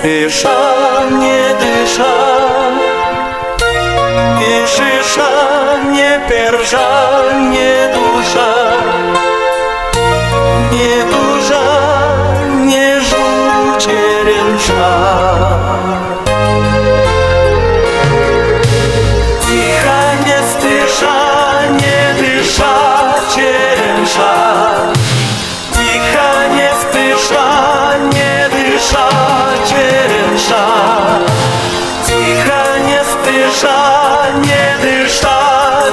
спеша, не дыша, не шиша, не пержа, не душа, не дужа, не жду черенша. Тихо, не спеша, не дыша, черенша. Тихо, не спеша, не дыша, черенша. Тихо, не спеша, не дыша,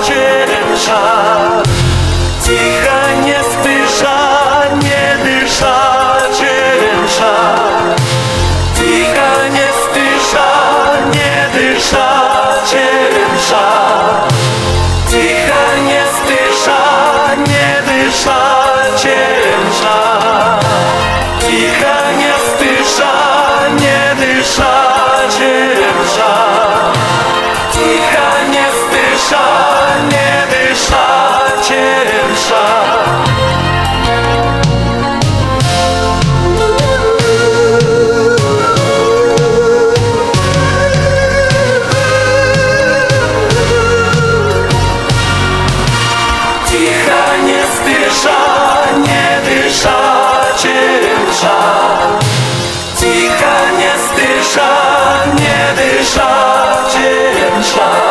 черенша. Тихо, не спеша, не дыша, черенша. Тихо, не спеша, не дыша, черенша. Тихо, не спеша, не дыша, черенша. Тихо, не спеша, не дыша, черенша. Тихо, не спеша, не дыша, черенша. Тихо, не спеша, не дыша, черенша. Тихо, не спеша, не дыша, черенша.